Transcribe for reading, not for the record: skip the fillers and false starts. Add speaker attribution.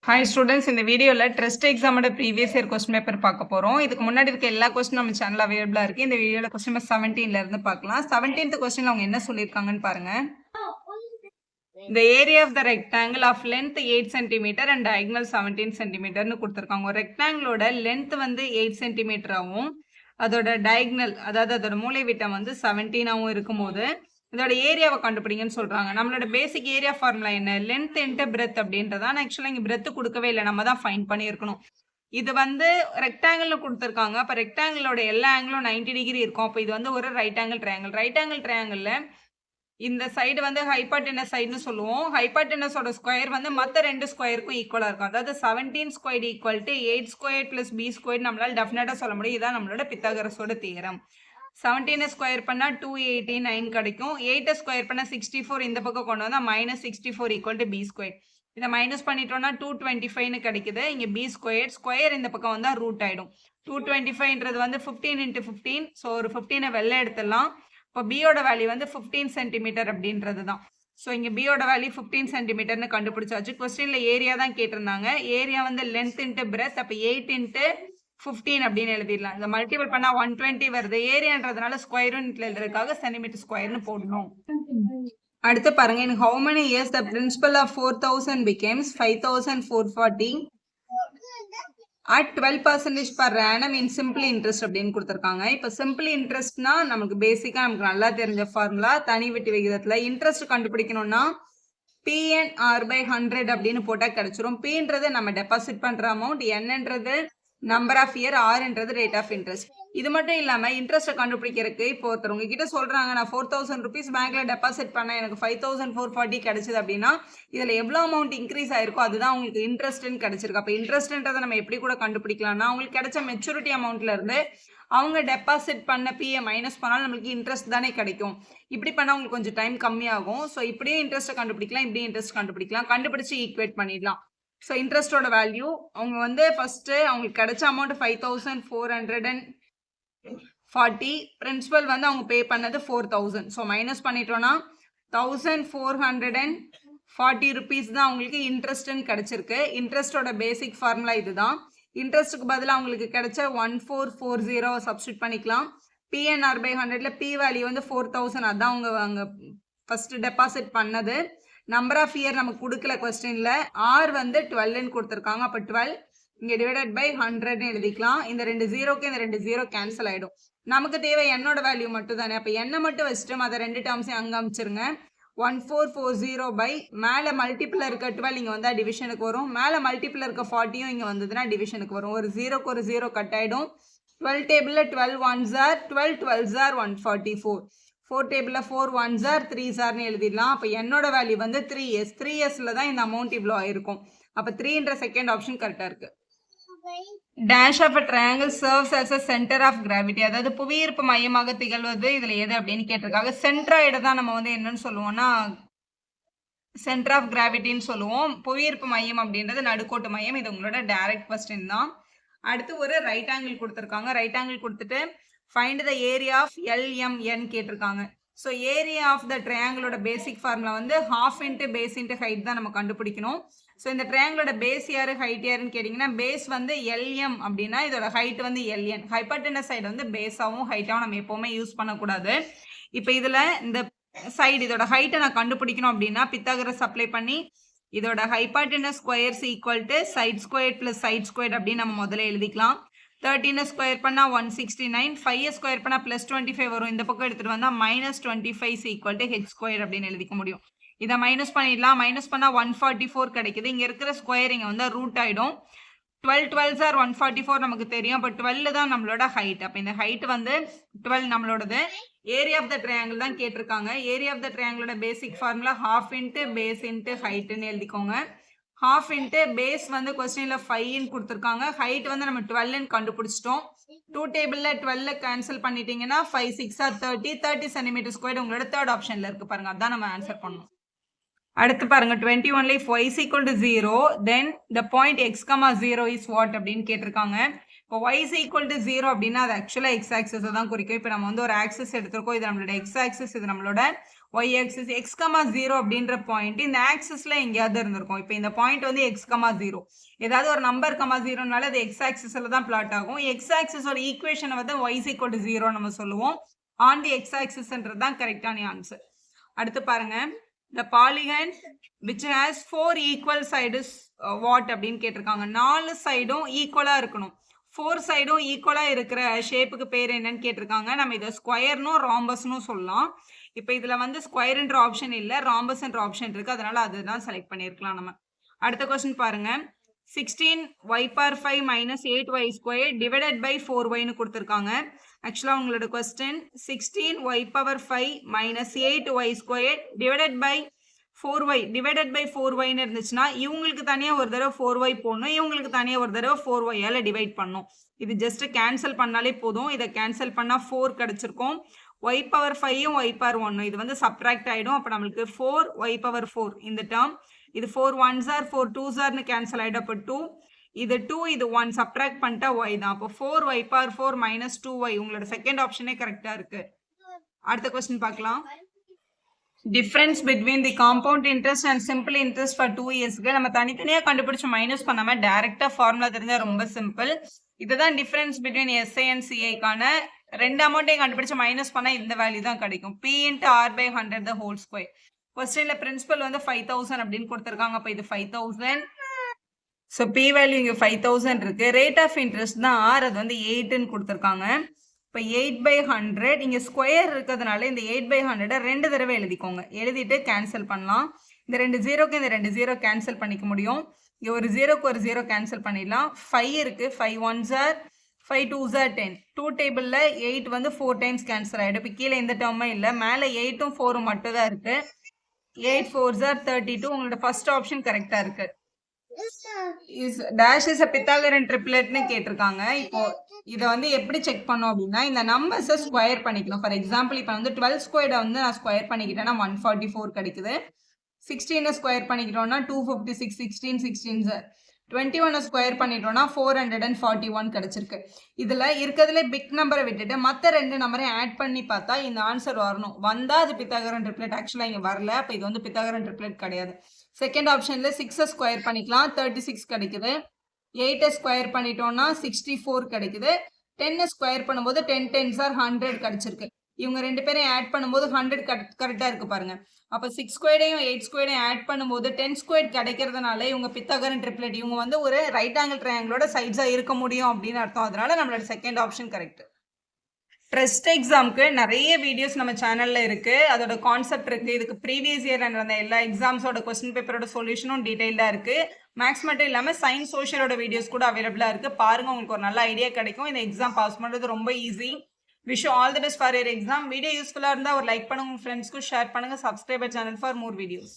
Speaker 1: Hi students, இந்த வீடியோவில் test எக்ஸாமோட ப்ரீவியஸ் இயர் கொஸ்டின் பேப்பர் பார்க்க போகிறோம். இதுக்கு முன்னாடி இருக்க எல்லா கொஸ்டின் நம்ம சேனல் அவைலபிளாக இருக்குது. இந்த வீடியோவில் கொஸ்டின் நம்பர் 17 இருந்து பார்க்கலாம். 17th கொஸ்டின் அவங்க என்ன சொல்லியிருக்காங்கன்னு பாருங்க. The area of the rectangle of length 8 cm and diagonal 17 cm கொடுத்துருக்காங்க. ஒரு ரெக்டாங்கிளோட லென்த் வந்து 8 cm ஆகும், அதோட டயக்னல் அதாவது அதோட மூலை விட்டம் வந்து 17 இருக்கும்போது இதோட ஏரியாவை கண்டுபிடிங்கன்னு சொல்றாங்க. நம்மளோட பேசிக் ஏரியா ஃபார்முலா என்ன? லென்த் இன்ட்டு பிரெத் அப்படின்றதா. ஆக்சுவலாக இங்கே பிரெத் கொடுக்கவே இல்லை, நம்ம தான் ஃபைன் பண்ணியிருக்கணும். இது வந்து ரெக்டாங்கிள் கொடுத்துருக்காங்க. அப்போ ரெக்டாங்கிளோட எல்லா ஆங்கிளும் 90 டிகிரி இருக்கும். அப்போ இது வந்து ஒரு right angle triangle. Right angle ட்ரையாங்கிளில் இந்த சைடு வந்து ஹைபார்டெனஸ் சைடுன்னு சொல்லுவோம். ஹைபார்டெனஸோட ஸ்கொயர் வந்து மற்ற ரெண்டு ஸ்கொயருக்கும் ஈக்குவலாக இருக்கும். அதாவது 17 square equal to 8 square plus B square நம்மளால் டெஃபினட்டாக சொல்ல முடியும். இதுதான் நம்மளோட பித்தாகரஸோட தியரம். 17 ஸ்கொயர் பண்ணால் 289 கிடைக்கும். 8 ஸ்கொயர் பண்ணால் 64, இந்த பக்கம் கொண்டு வந்தால் -64 ஈக்குவல் டு பி ஸ்கொயர். இதை மைனஸ் பண்ணிட்டோம்னா 225 கிடைக்குது. இங்கே பி ஸ்கொயர் ஸ்கொயர் இந்த பக்கம் வந்தால் ரூட் ஆகிடும். 225ன்றது வந்து 15 × 15. ஸோ ஒரு 15 வெளில எடுத்துடலாம். இப்போ பியோட வேல்யூ வந்து 15 சென்டிமீட்டர் அப்படின்றது தான். ஸோ இங்கே பியோட வேல்யூ 15 சென்டிமீட்டர்னு கண்டுபிடிச்சாச்சு. கொஸ்டினில் ஏரியா தான் கேட்டிருந்தாங்க. ஏரியா வந்து லென்த் இன்ட்டு பிரெத். அப்போ 8 × 15 அப்படின்னு எழுதிடலாம். இந்த மல்டிபிள் பண்ணா 120 வருது. ஏரியான்றதுனால ஸ்கொயர் யூனிட்ல எழுதுறதுக்காக சென்டிமீட்டர் ஸ்கொயர்னு போடணும். அடுத்து பாருங்க, in how many years the principal of 4000 becomes 5440 at 12% per annum in simple interest அப்படின்னு கொடுத்துருக்காங்க. இப்போ சிம்பிள் இன்ட்ரெஸ்ட்னா நமக்கு பேசிக்கா நமக்கு நல்லா தெரிஞ்ச ஃபார்முலா. தனி வட்டி விகிதத்துல இன்ட்ரெஸ்ட் கண்டுபிடிக்கணும்னா PNR/100 அப்படின்னு போட்டா கிடைச்சிரும். Pன்றது நம்ம டெபாசிட் பண்ற அமௌண்ட், Nன்றது நம்பர் ஆஃப் இயர், ஆர்ன்றது ரேட் ஆஃப் இன்ட்ரெஸ்ட். இது மட்டும் இல்லாமல் இன்ட்ரெஸ்ட்டை கண்டுபிடிக்கிறதுக்கு இப்போ ஒருத்தர் உங்ககிட்ட சொல்கிறாங்க, நான் 4000 ருபீஸ் பேங்க்கில் டெபாசிட் பண்ணேன், எனக்கு 5440 கிடைச்சிது அப்படின்னா இதில் எவ்வளோ அமௌண்ட் இன்க்ரீஸ் ஆயிருக்கோ அதுதான் உங்களுக்கு இன்ட்ரெஸ்ட்னு கிடைச்சிருக்கு. அப்போ இன்ட்ரெஸ்ட்ன்றதை நம்ம எப்படி கூட கண்டுபிடிக்கலாம்னா, அவங்களுக்கு கிடைச்ச மெச்சூரிட்டி அமௌண்ட்ல இருந்து அவங்க டெபாசிட் பண்ண பிஏ மைனஸ் பண்ணாலும் நம்மளுக்கு இன்ட்ரெஸ்ட் தானே கிடைக்கும். இப்படி பண்ணால் உங்களுக்கு கொஞ்சம் டைம் கம்மியாகும். ஸோ இப்படியும் இன்ட்ரெஸ்ட்டை கண்டுபிடிக்கலாம், இப்படியும் இன்ட்ரெஸ்ட் கண்டுபிடிக்கலாம். கண்டுபிடிச்சு ஈக்குவேட் பண்ணிடலாம். ஸோ இன்ட்ரெஸ்டோட வேல்யூ அவங்க வந்து ஃபர்ஸ்ட்டு அவங்களுக்கு கிடைச்ச அமௌண்ட் 5440, பிரின்சிபல் வந்து அவங்க பே பண்ணது 4000. ஸோ மைனஸ் பண்ணிட்டோம்னா 1440 ருபீஸ் தான் அவங்களுக்கு இன்ட்ரெஸ்ட்னு கிடைச்சிருக்கு. இன்ட்ரெஸ்டோட பேசிக் ஃபார்முலா இதுதான். இன்ட்ரெஸ்ட்டுக்கு பதிலாக அவங்களுக்கு கிடைச்ச 1440 சப்ஸ்டியூட் பண்ணிக்கலாம். PNR/100ல பி வேல்யூ வந்து 4000, அதான் அவங்க அங்கே ஃபர்ஸ்ட் டெபாசிட் பண்ணது. நம்பர் ஆஃப் இயர் நமக்கு கொடுக்கல கொஸ்டின்ல. ஆர் வந்து 12ன்னு கொடுத்துருக்காங்க. அப்போ 12 இங்கே டிவைடட் பை 100ன்னு எழுதிக்கலாம். இந்த 2 0க்கு இந்த 2 0 கேன்சல் ஆகிடும். நமக்கு தேவை என்னோட வேல்யூ மட்டும் தானே. அப்போ என்ன மட்டும் வச்சுட்டு அதை 2 டேர்ம்ஸையும் அங்கே அமைச்சிருங்க. 1440 பை மேலே மல்டிப்பிள் இருக்க 12 இங்கே வந்தால் டிவிஷனுக்கு வரும். மேலே மல்டிப்பிள் இருக்க 40யும் இங்கே வந்ததுன்னா டிவிஷனுக்கு வரும். ஒரு 0க்கு ஒரு 0 கட் ஆகிடும். 12 டேபிளில் 12 1s are 12 12s are 144. 4 டேபிளில் 4 1s are 3s are எழுதிடலாம். அப்போ என்னோட வேல்யூ வந்து 3s. 3sல தான் இந்த அமௌண்ட் இவ்வளோ ஆயிருக்கும். அப்போ 3ன்ற செகண்ட் ஆப்ஷன் கரெக்டாக இருக்கு. Dash of a triangle serves as a centre of gravity, அதாவது புவியீர்ப்பு மையமாக திகழ்வது இதில் எது அப்படின்னு கேட்டிருக்காங்க. சென்ட்ராய்டு தான் நம்ம வந்து என்னன்னு சொல்லுவோம்னா சென்டர் ஆஃப் கிராவிட்டின்னு சொல்லுவோம். புவியீர்ப்பு மையம் அப்படின்றது நடுக்கோட்டு மையம். இது உங்களோட டைரக்ட் கொஸ்டின் தான். அடுத்து ஒரு ரைட் ஆங்கிள் கொடுத்துருக்காங்க. ரைட் ஆங்கிள் கொடுத்துட்டு find the area of LMN கேட்டிருக்காங்க. ஸோ ஏரியா ஆஃப் த ட்ரையாங்கிளோட பேசிக் ஃபார்முலா வந்து ½ இன்ட்டு பேஸ் இன்ட்டு ஹைட் தான் நம்ம கண்டுபிடிக்கணும். ஸோ இந்த ட்ரையாங்கிளோட பேஸ் யாரு ஹைட் யாருன்னு கேட்டிங்கன்னா, பேஸ் வந்து LM அப்படின்னா இதோட ஹைட் வந்து LN. ஹைபார்டெனஸ் சைடு வந்து பேஸாகவும் ஹைட்டாகவும் நம்ம எப்போவுமே யூஸ் பண்ணக்கூடாது. இப்போ இதில் இந்த சைடு இதோட ஹைட்டை நான் கண்டுபிடிக்கணும் அப்படின்னா பித்தாகரஸ் அப்ளை பண்ணி இதோட hypotenuse squares equal to side square plus side square அப்படின்னு நம்ம முதல்ல எழுதிக்கலாம். 13 ஸ்கொயர் பண்ணால் 169, 5 ஸ்கொயர் பண்ணால் +25 வரும். இந்த பக்கம் எடுத்துகிட்டு வந்தால் -25 ஈக்குவல் டு h ஸ்கொயர் அப்படின்னு எழுதிக்க முடியும். இதை மைனஸ் பண்ணிடலாம். மைனஸ் பண்ணால் 144 கிடைக்குது. இங்கே இருக்கிற ஸ்கொயர் இங்கே வந்து ரூட் ஆகிடும். 12 12s are 144 நமக்கு தெரியும். அப்போ 12 தான் நம்மளோட ஹைட். அப்போ இந்த ஹைட் வந்து 12 நம்மளோடது. ஏரியா ஆஃப் த ட்ரையாங்கிள் தான் கேட்டிருக்காங்க. ஏரியா ஆஃப் த ட்ரையாங்கிளோட basic formula ½ into base into ஹைட்டுன்னு எழுதிக்கோங்க. ½ இன்ட்டு பேஸ் வந்து கொஸ்டினில் 5ன்னு கொடுத்துருக்காங்க. ஹைட் வந்து நம்ம 12ன்னு கண்டுபிடிச்சிட்டோம். 2 டேபிளில் 12 கேன்சல் பண்ணிட்டீங்கன்னா 5 6 are 30 சென்டிமீட்டர் ஸ்கொயர் உங்களோட தேர்ட் ஆப்ஷனில் இருக்குது பாருங்க. அதான் நம்ம ஆன்சர் பண்ணணும். அடுத்து பாருங்க 21ல if y is equal to 0 then the point x, 0 is what அப்படின்னு கேட்டிருக்காங்க. இப்போ y is equal to 0 அப்படின்னா அது ஆக்சுவலாக x ஆக்சிஸை தான் குறிக்கும். இப்போ நம்ம வந்து ஒரு ஆக்சிஸ் எடுத்திருக்கோம். இது நம்மளோட x ஆக்சிஸ், இது நம்மளோட y axis x, 0 அப்படின்ற பாயிண்ட் இந்த ஆக்சிஸ்ல எங்கேயாவது இருந்திருக்கும். இப்போ இந்த பாயிண்ட் வந்து x, 0 ஏதாவது ஒரு நம்பர் 0னால அது x ஆக்சிஸ்ல தான் பிளாட் ஆகும். x ஆக்சிஸோட ஈக்குவேஷனை வந்து y is equal to 0 நம்ம சொல்லுவோம். ஆன் தி x ஆக்சிஸ்ன்றது தான் கரெக்டான ஆன்சர். அடுத்து பாருங்க, the polygon which has 4 equal sides what அப்படின்னு கேட்டிருக்காங்க. 4 சைடும் ஈக்குவலா இருக்கணும். 4 சைடும் ஈக்குவலா இருக்கிற ஷேப்புக்கு பேர் என்னன்னு கேட்டிருக்காங்க. நம்ம இதை ஸ்கொயர்னும் ராம்பஸ்னும் சொல்லலாம். இப்போ இதுல வந்து ஸ்கொயர்ன்ற ஆப்ஷன் இல்ல, ராம்பஸ்ன்ற ஆப்ஷன் இருக்கு, அதனால அதுதான் செலக்ட் பண்ணிருக்கலாம் நம்ம. அடுத்த கொஸ்டின் பாருங்க, 16y power 5 minus 8y squared divided by 4y னு கொடுத்திருக்காங்க. ஆக்சுவலா உங்களோட question 16y power 5 minus 8y squared divided by 4y divided by 4y னு இருந்துச்சுன்னா இவங்களுக்கு தனியா ஒரு தடவை 4y போடணும், இவங்களுக்கு தனியா ஒரு தடவை 4y ஆல டிவைட் பண்ணணும். இது ஜஸ்ட் கேன்சல் பண்ணாலே போதும். இதை கேன்சல் பண்ணா 4 கிடைச்சிருக்கும். y power 5 y power 1 இது வந்து சப்ட்ராக்ட் ஆயிடும். அப்ப நம்மளுக்கு 4y power 4 இந்த டேர்ம், இது 4 1s are 4 2s are னு கேன்சல் ஆயிடும். அப்ப 2 இது 2 இது 1 சப்ட்ராக்ட் பண்ணிட்டா y தான். அப்போ 4y power 4 minus 2y உங்களோட செகண்ட் ஆப்ஷனே கரெக்டா இருக்கு. அடுத்த கொஸ்டின் பார்க்கலாம். Difference between the compound interest and simple interest for 2 இயர்ஸ்க்கு நம்ம தனித்தனியா கண்டுபிடிச்சு மைனஸ் பண்ணாம டைரக்டா ஃபார்முலா தெரிஞ்சா ரொம்ப சிம்பிள். இதுதான் டிஃபரன்ஸ் பிட்வீன் எஸ்ஐ அண்ட் சிஐக்கான ரெண்டு அமௌண்ட்டையும் கண்டுபிடிச்சு மைனஸ் பண்ணா இந்த வேல்யூ தான் கிடைக்கும். p into r by 100 the whole square. கொஸ்டின்ல பிரின்சிபல் வந்து 5000 அப்படின்னு கொடுத்திருக்காங்க. அப்ப இது 5000. ஸோ p வேல்யூ இங்க 5000 இருக்கு. ரேட் ஆஃப் இன்ட்ரெஸ்ட் தான் r, அது வந்து 8ன்னு கொடுத்திருக்காங்க. இப்போ 8/100 இங்கே ஸ்கொயர் இருக்கிறதுனால இந்த 8/100 ரெண்டு தடவை எழுதிக்கோங்க. எழுதிட்டு கேன்சல் பண்ணலாம். இந்த 2 0க்கு இந்த 2 0 கேன்சல் பண்ணிக்க முடியும். இங்கே ஒரு 0க்கு ஒரு 0 கேன்சல் பண்ணிடலாம். 5 இருக்கு, 5 1s are 5 2s are 10. 2 டேபிளில் 8 வந்து 4 டைம்ஸ் கேன்சல் ஆகிடும். இப்போ கீழே எந்த டேர்மே இல்லை, மேலே 8ம் 4ம் மட்டும் தான் இருக்கு. 8 4s are 32. உங்களோட ஃபர்ஸ்ட் ஆப்ஷன் கரெக்டாக இருக்கு. டேஷ் இஸ் a Pythagorean tripletனு கேட்டிருக்காங்க. இப்போ இதை வந்து எப்படி செக் பண்ணோம் அப்படின்னா இந்த நம்பர்ஸை ஸ்கொயர் பண்ணிக்கணும். ஃபார் எக்ஸாம்பிள் இப்போ வந்து 12 ஸ்கொயர்டை வந்து நான் ஸ்கொயர் பண்ணிக்கிட்டேன்னா 144 கிடைக்குது. 16 ஸ்கொயர் பண்ணிக்கிட்டோம்னா 256, 16 16 சார் 21 ஸ்கொயர் பண்ணிட்டோம்னா 441 கிடைச்சிருக்கு. இதுல இருக்கிறதுல பிக் நம்பரை விட்டுட்டு மற்ற ரெண்டு நம்பரை ஆட் பண்ணி பார்த்தா இந்த ஆன்சர் வரணும். வந்தா அது Pythagorean triplet. ஆக்சுவலா இங்க வரல, அப்ப இது வந்து Pythagorean triplet கிடையாது. செகண்ட் ஆப்ஷன்ல 6 ஸ்கொயர் பண்ணிக்கலாம், 36 கிடைக்குது. 8 ஸ்கொயர் பண்ணிட்டோம்னா 64 கிடைக்குது. 10 ஸ்கொயர் பண்ணும்போது 10 10s are 100 கிடைச்சிருக்கு. இவங்க ரெண்டு பேரையும் ஆட் பண்ணும்போது 100 கரெக்டா இருக்கு பாருங்க. அப்ப 6 ஸ்கொயரையும் 8 ஸ்கொயரையும் ஆட் பண்ணும்போது 10 ஸ்கொயர் கிடைக்கிறதுனால இவங்க Pythagorean triplet. இவங்க வந்து ஒரு ரைட் ஆங்கிள் ட்ரையாங்கிளோட சைட்ஸா இருக்க முடியும் அப்படின்னு அர்த்தம். அதனால நம்மளோட செகண்ட் ஆப்ஷன் கரெக்ட். ட்ரஸ்ட் எக்ஸாமுக்கு நிறைய வீடியோஸ் நம்ம சேனல்ல இருக்கு, அதோட கான்செப்ட் இருக்கு. இதுக்கு ப்ரீவியஸ் இயர் நடந்த எல்லா எக்ஸாம்ஸோட கொஸ்டின் பேப்பரோட சொல்யூஷனும் டீடைல்டா இருக்கு. மேக்ஸ் மட்டும் இல்லாம சயின்ஸ் சோஷியலோட வீடியோஸ் கூட அவைலபிளா இருக்கு. பாருங்க, உங்களுக்கு ஒரு நல்ல ஐடியா கிடைக்கும். இந்த எக்ஸாம் பாஸ் பண்றது ரொம்ப easy. Wish you all the best for your exam. Video யூஸ்ஃபுல்லா இருந்தா ஒரு லைக் பண்ணுங்க, உங்க ஃப்ரெண்ட்ஸ்க்கு ஷேர் பண்ணுங்க. Subscribe channel for more videos.